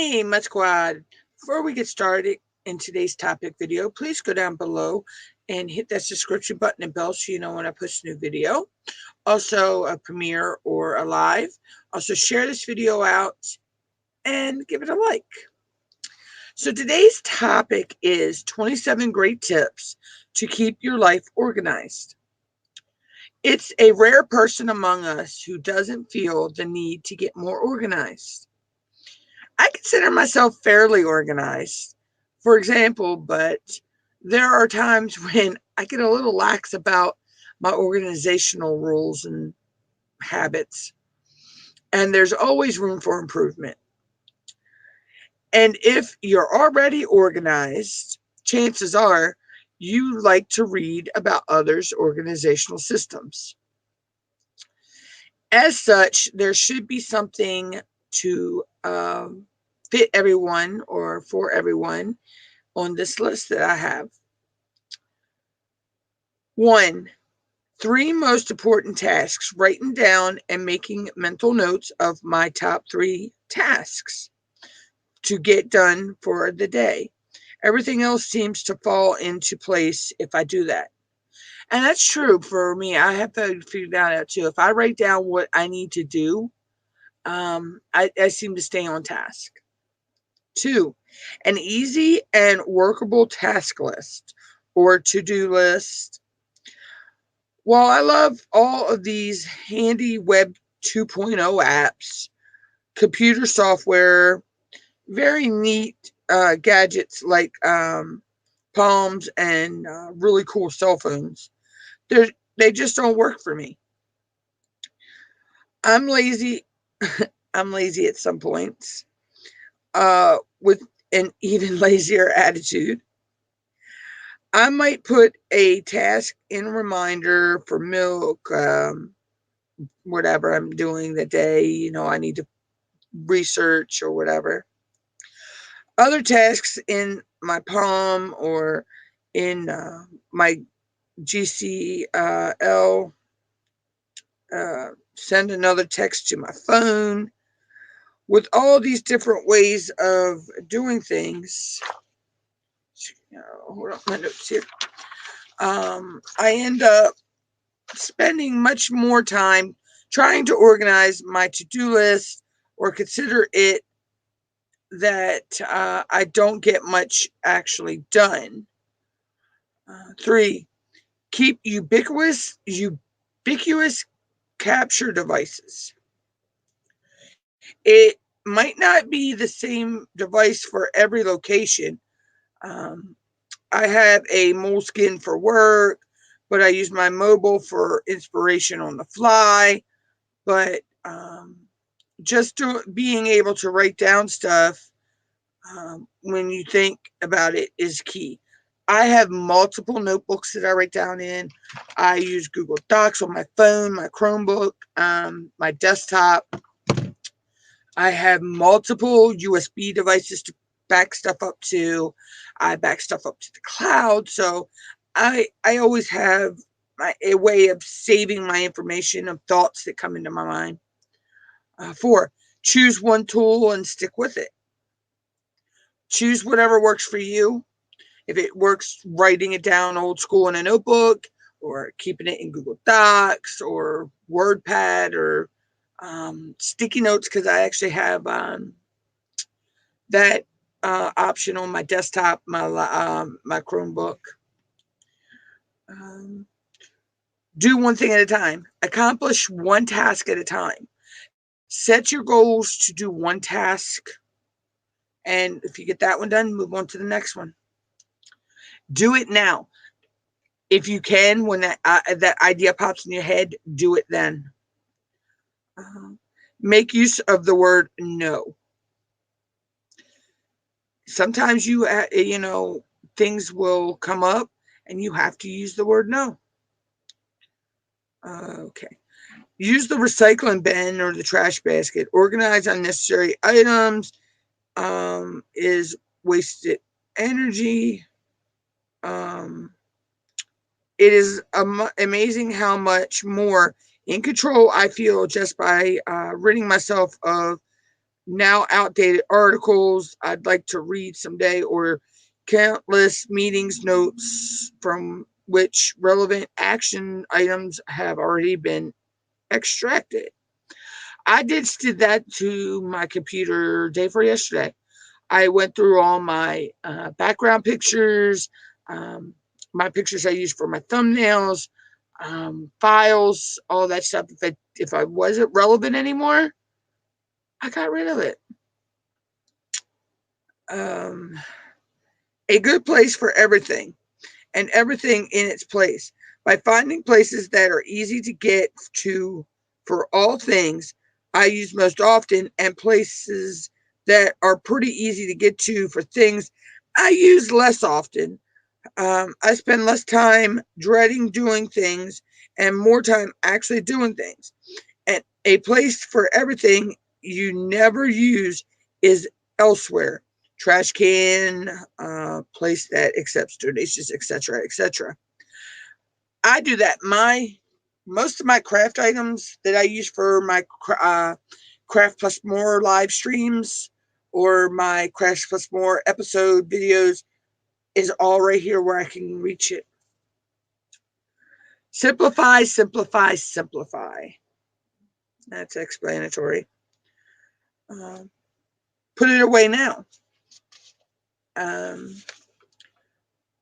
Hey, Mud Squad. Before we get started in today's topic video, please go down below and hit that subscription button and bell so you know when I post a new video. Also, a premiere or a live. Also, share this video out and give it a like. So, today's topic is 27 great tips to keep your life organized. It's a rare person among us who doesn't feel the need to get more organized. I consider myself fairly organized, for example, but there are times when I get a little lax about my organizational rules and habits, and there's always room for improvement. And if you're already organized, chances are you like to read about others' organizational systems. As such, there should be something to fit everyone or for everyone on this list that I have. 1, 3 most important tasks, writing down and making mental notes of my top 3 tasks to get done for the day. Everything else seems to fall into place if I do that. And that's true for me. I have figured that out too. If I write down what I need to do, I seem to stay on task. 2, an easy and workable task list or to-do list. While I love all of these handy Web 2.0 apps, computer software, very neat gadgets like Palms and really cool cell phones, they just don't work for me. I'm lazy. I'm lazy at some points, with an even lazier attitude. I might put a task in reminder for milk, whatever I'm doing that day. I need to research or whatever. Other tasks in my Palm or in my GCL, send another text to my phone. With all these different ways of doing things, hold on my notes here. I end up spending much more time trying to organize my to-do list or consider it that I don't get much actually done. 3, keep ubiquitous capture devices. It might not be the same device for every location. I have a Moleskine for work, but I use my mobile for inspiration on the fly. But just being able to write down stuff when you think about it is key. I have multiple notebooks that I write down in. I use Google Docs on my phone, my Chromebook, my desktop. I have multiple USB devices to back stuff up to. I back stuff up to the cloud. So I always have a way of saving my information of thoughts that come into my mind. 4, choose one tool and stick with it. Choose whatever works for you. If it works writing it down old school in a notebook, or keeping it in Google Docs or WordPad, or sticky notes, because I actually have that option on my desktop, my Chromebook. Do one thing at a time. Accomplish one task at a time. Set your goals to do one task, and if you get that one done, move on to the next one. Do it now. If you can, when that idea pops in your head, do it then. Make use of the word no. Sometimes things will come up and you have to use the word no. Okay. Use the recycling bin or the trash basket. Organize unnecessary items is wasted energy. It is amazing how much more in control I feel just by ridding myself of now outdated articles I'd like to read someday, or countless meetings notes from which relevant action items have already been extracted. I did that to my computer day for yesterday. I went through all my background pictures, um, my pictures I use for my thumbnails, files, all that stuff. If I wasn't relevant anymore, I got rid of it. Um, a good place for everything, and everything in its place. By finding places that are easy to get to for all things I use most often, and places that are pretty easy to get to for things I use less often, I spend less time dreading doing things and more time actually doing things. And a place for everything you never use is elsewhere. Trash can, place that accepts donations, etc., etc. I do that. Most of my craft items that I use for my Craft Plus More live streams or my Craft Plus More episode videos is all right here where I can reach it. Simplify, simplify, simplify. That's explanatory. Put it away now. Um,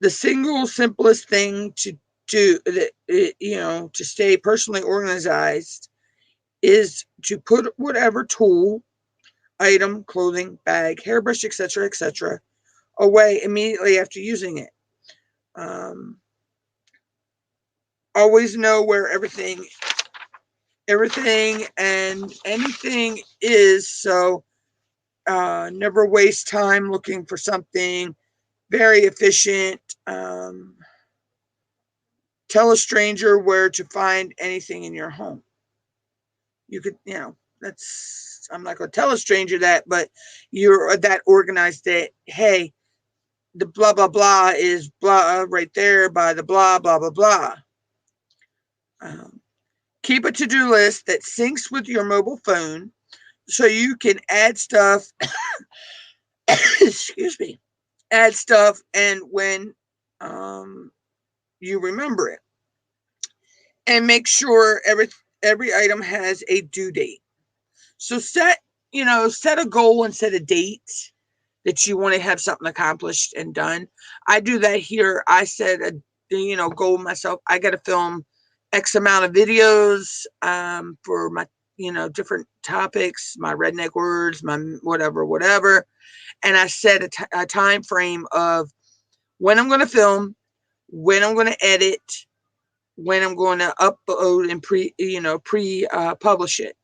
the single simplest thing to do, to stay personally organized is to put whatever tool, item, clothing, bag, hairbrush, etc., etc., away immediately after using it. Always know where everything and anything is, so never waste time looking for something. Very efficient. Tell a stranger where to find anything in your home. You could, I'm not going to tell a stranger that, but you're that organized that, hey, the blah, blah, blah is blah right there by the blah, blah, blah, blah. Keep a to-do list that syncs with your mobile phone so you can add stuff, excuse me, add stuff and when you remember it. And make sure every item has a due date. So set a goal and set a date that you want to have something accomplished and done. I do that here. I set a goal myself. I got to film X amount of videos for my different topics, my redneck words, my whatever, and I set a time frame of when I'm going to film, when I'm going to edit, when I'm going to upload and publish it.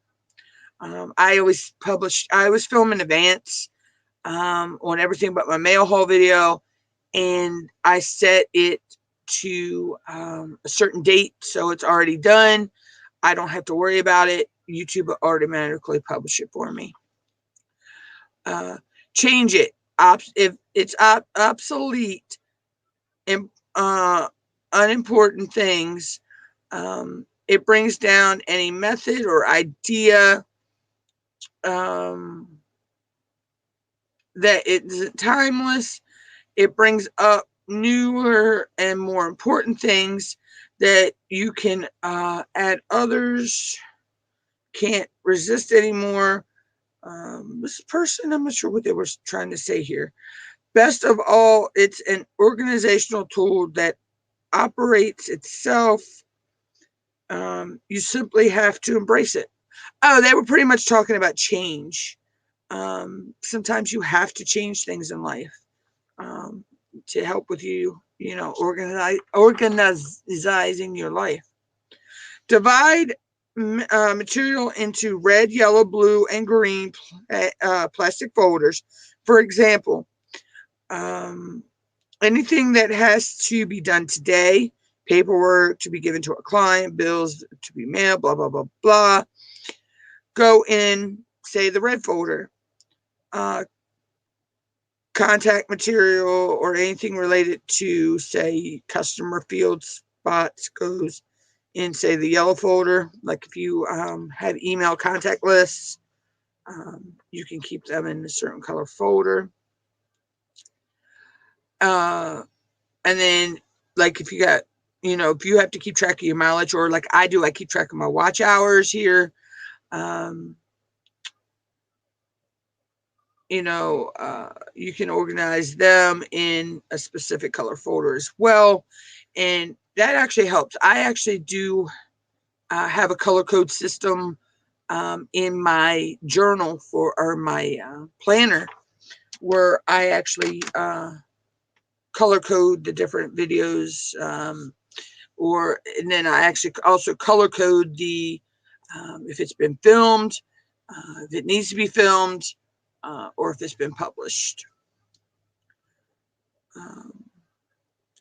I always film in advance on everything but my mail haul video, and I set it to a certain date, so it's already done. I don't have to worry about it. YouTube will automatically publish it for me. Change it if it's obsolete and unimportant things. It brings down any method or idea that it's timeless. It brings up newer and more important things that you can add others can't resist anymore. This person, I'm not sure what they were trying to say here. Best of all, it's an organizational tool that operates itself. You simply have to embrace it. Oh, they were pretty much talking about change. Sometimes you have to change things in life to help with organizing your life. Divide material into red, yellow, blue, and green plastic folders. For example, anything that has to be done today, paperwork to be given to a client, bills to be mailed, blah, blah, blah, blah, go in, say, the red folder. Contact material or anything related to, say, customer field spots goes in, say, the yellow folder. Like if you have email contact lists, You can keep them in a certain color folder. And then, like, if you got, if you have to keep track of your mileage, or like I do, I keep track of my watch hours here. You can organize them in a specific color folder as well. And that actually helps. I actually do have a color code system in my journal or my planner, where I actually color code the different videos, and then I actually also color code the if it's been filmed, if it needs to be filmed, or if it's been published.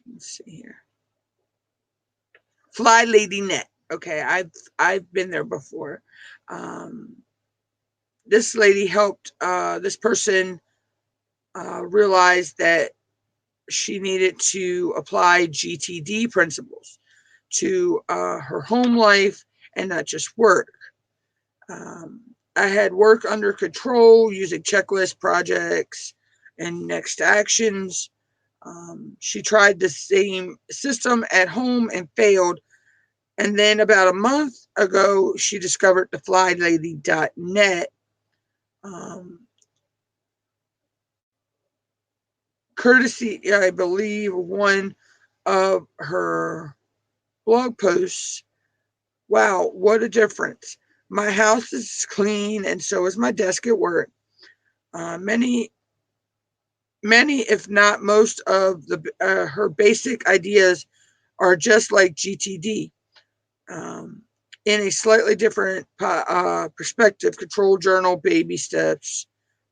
Let's see here. Fly Lady Net. Okay, I've been there before. This lady helped this person realize that she needed to apply GTD principles to her home life and not just work. I had work under control using checklist projects and next actions. She tried the same system at home and failed. And then about a month ago, she discovered the flylady.net. Courtesy, I believe, one of her blog posts. Wow, what a difference. My house is clean, and so is my desk at work. Many, if not most of her basic ideas are just like GTD. In a slightly different perspective: control, journal, baby steps,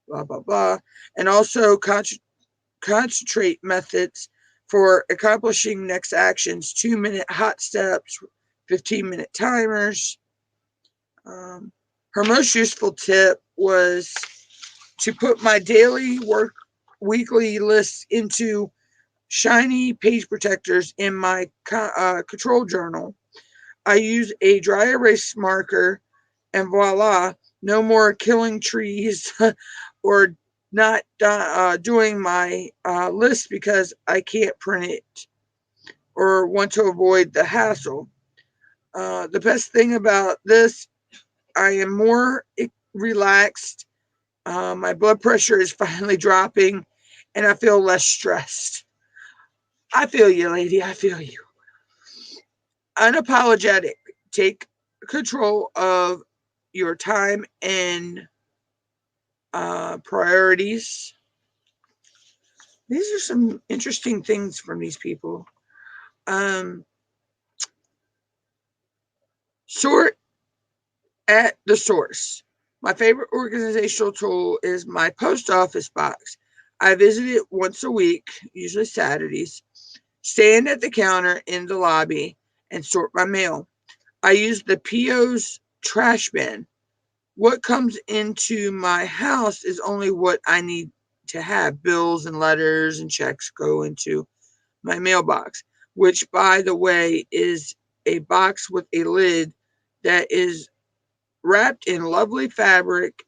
blah, blah, blah. And also concentrate methods for accomplishing next actions: 2-minute hot steps, 15-minute timers. Her most useful tip was to put my daily weekly lists into shiny page protectors in my control journal. I use a dry erase marker, and voila, no more killing trees or not doing my list because I can't print it or want to avoid the hassle. The best thing about this, I am more relaxed. My blood pressure is finally dropping, and I feel less stressed. I feel you, lady. I feel you. Unapologetic. Take control of your time and priorities. These are some interesting things from these people. Sort at the source. My favorite organizational tool is my post office box. I visit it once a week, usually Saturdays. Stand at the counter in the lobby and sort my mail. I use the PO's trash bin. What comes into my house is only what I need to have. Bills and letters and checks go into my mailbox, which, by the way, is a box with a lid that is wrapped in lovely fabric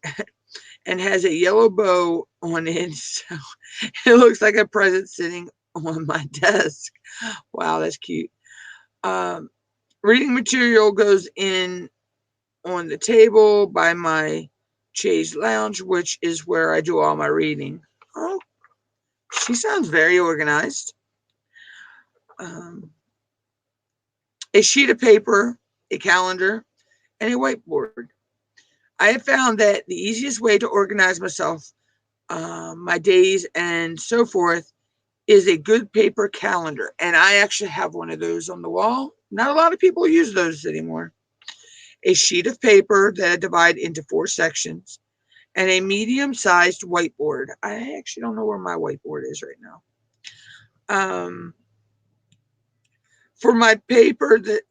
and has a yellow bow on it. So it looks like a present sitting on my desk. Wow, that's cute. Reading material goes in on the table by my chaise lounge, which is where I do all my reading. Oh, she sounds very organized. A sheet of paper, a calendar, and a whiteboard. I have found that the easiest way to organize myself, my days and so forth, is a good paper calendar. And I actually have one of those on the wall. Not a lot of people use those anymore. A sheet of paper that I divide into 4 sections, and a medium-sized whiteboard. I actually don't know where my whiteboard is right now. For my paper, the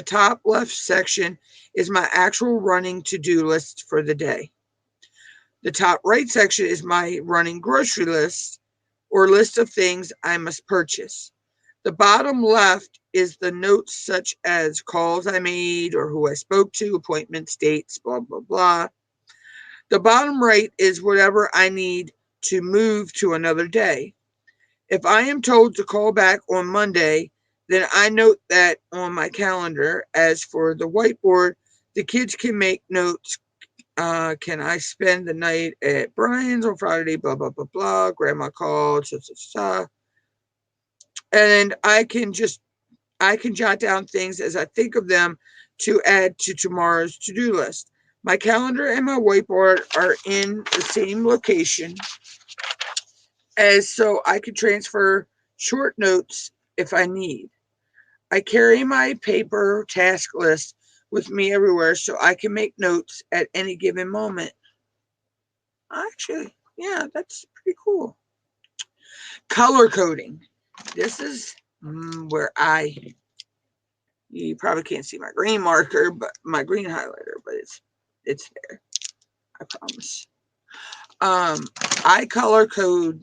top left section is my actual running to-do list for the day. The top right section is my running grocery list, or list of things I must purchase. The bottom left is the notes such as calls I made or who I spoke to, appointments, dates, blah, blah, blah. The bottom right is whatever I need to move to another day. If I am told to call back on Monday, then I note that on my calendar. As for the whiteboard, the kids can make notes. Can I spend the night at Brian's on Friday? Blah, blah, blah, blah. Grandma called. And I can jot down things as I think of them to add to tomorrow's to-do list. My calendar and my whiteboard are in the same location, as so I can transfer short notes if I need. I carry my paper task list with me everywhere so I can make notes at any given moment. Actually, yeah, that's pretty cool. Color coding. This is where you probably can't see my green marker, but my green highlighter, but it's there. I promise. I color code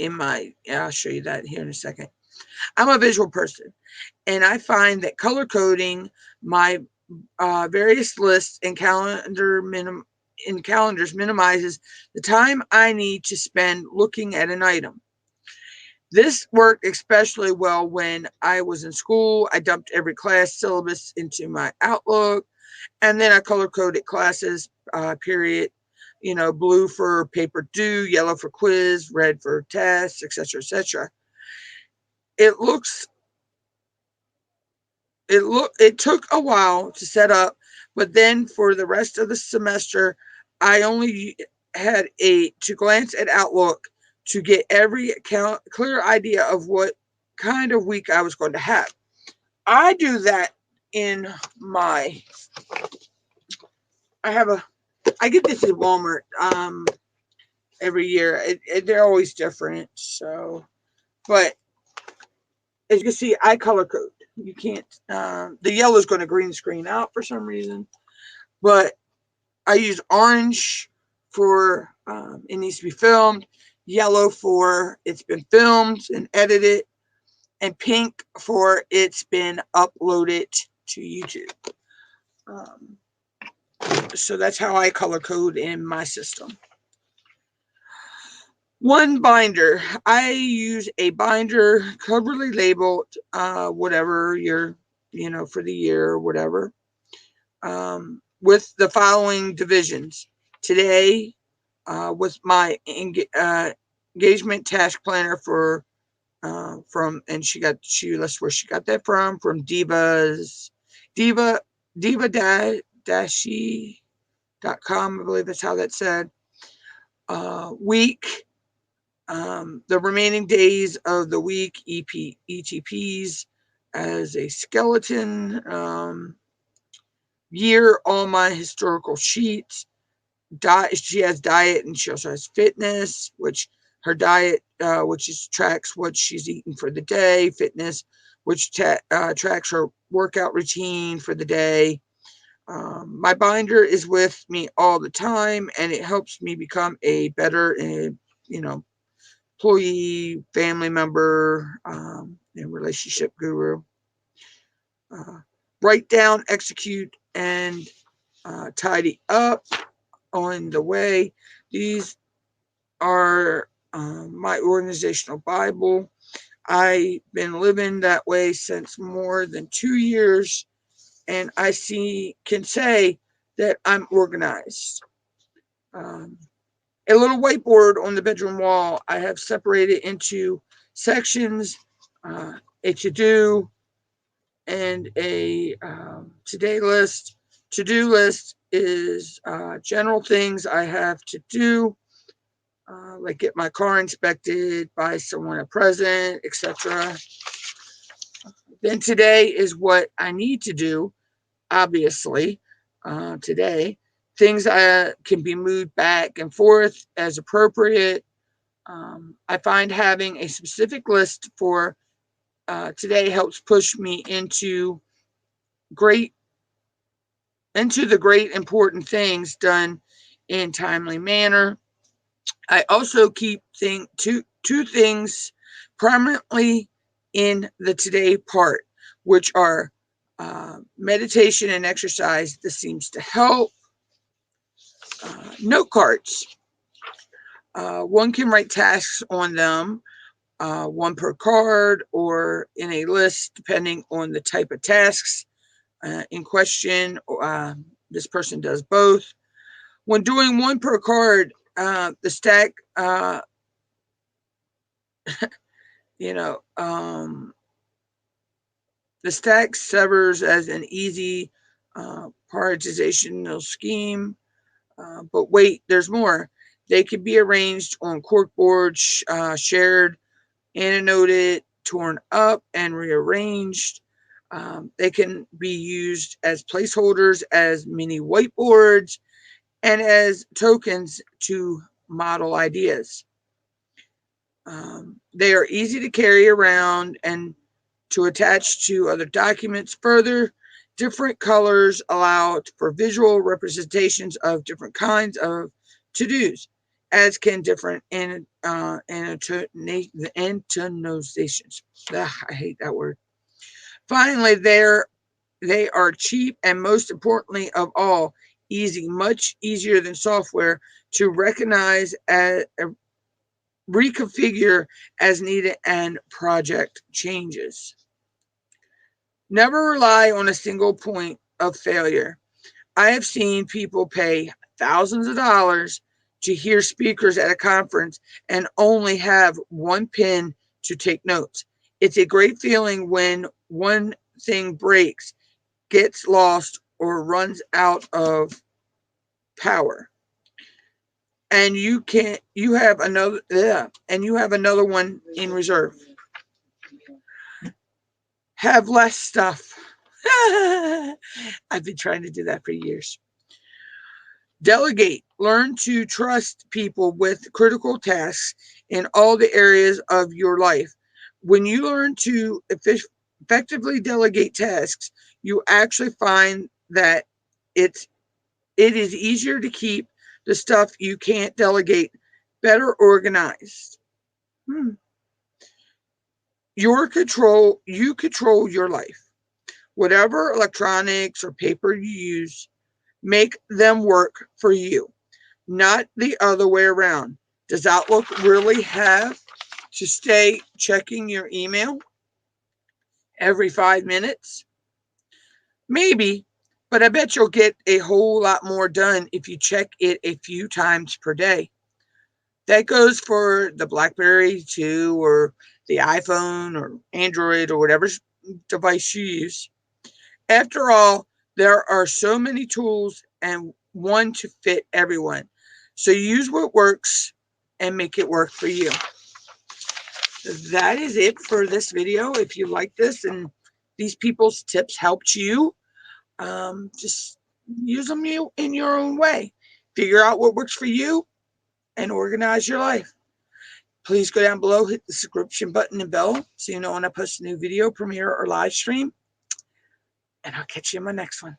I'll show you that here in a second. I'm a visual person, and I find that color coding my various lists and calendars minimizes the time I need to spend looking at an item. This worked especially well when I was in school. I dumped every class syllabus into my Outlook, and then I color coded classes, period. Blue for paper due, yellow for quiz, red for test, etc., etc. It took a while to set up, but then for the rest of the semester, I only had to glance at Outlook to get every clear idea of what kind of week I was going to have. I do that in I get this at Walmart every year. They're always different. So, but as you can see, I color code. You can't, the yellow is going to green screen out for some reason, but I use orange for it needs to be filmed, yellow for it's been filmed and edited, and pink for it's been uploaded to YouTube. So that's how I color code in my system. One binder. I use a binder coverly labeled whatever you're, for the year or whatever, with the following divisions. Today, with my engagement task planner for that's where she got that from diva-dashi.com, I believe that's how that's said. Week, the remaining days of the week, ETPs as a skeleton. Year, all my historical sheets. She has diet, and she also has fitness, which her diet, tracks what she's eaten for the day. Fitness, which tracks her workout routine for the day. My binder is with me all the time, and it helps me become a better, employee, family member, and relationship guru. Write down, execute, and tidy up on the way. These are my organizational Bible. I've been living that way since more than 2 years, and I can say that I'm organized. A little whiteboard on the bedroom wall I have separated into sections, a to-do and a today list. To-do list is general things I have to do, like get my car inspected, buy someone a present, etc. Then today is what I need to do, obviously, today. Things can be moved back and forth as appropriate. I find having a specific list for today helps push me into the great important things done in timely manner. I also keep two things permanently in the today part, which are meditation and exercise. This seems to help. Note cards. One can write tasks on them, one per card or in a list, depending on the type of tasks in question. This person does both. When doing one per card, the stack, the stack serves as an easy prioritizational scheme. But wait, there's more. They could be arranged on corkboard, shared, annotated, torn up, and rearranged. They can be used as placeholders, as mini whiteboards, and as tokens to model ideas. They are easy to carry around and to attach to other documents. Further, different colors allow for visual representations of different kinds of to-dos, as can different annotations. I hate that word. Finally, they are cheap, and most importantly of all, easy, much easier than software to recognize, reconfigure as needed, and project changes. Never rely on a single point of failure. I have seen people pay thousands of dollars to hear speakers at a conference and only have one pen to take notes. It's a great feeling when one thing breaks, gets lost, or runs out of power. And you have another one in reserve. Have less stuff. I've been trying to do that for years. Delegate. Learn to trust people with critical tasks in all the areas of your life. When you learn to effectively delegate tasks, you actually find that it is easier to keep the stuff you can't delegate better organized. You control your life. Whatever electronics or paper you use, make them work for you, not the other way around. Does Outlook really have to stay checking your email every 5 minutes? Maybe, but I bet you'll get a whole lot more done if you check it a few times per day. That goes for the BlackBerry too, or the iPhone or Android or whatever device you use. After all, there are so many tools and one to fit everyone. So use what works and make it work for you. That is it for this video. If you like this and these people's tips helped you, just use them in your own way. Figure out what works for you and organize your life. Please go down below, hit the subscription button and bell so you know when I post a new video, premiere, or live stream. And I'll catch you in my next one.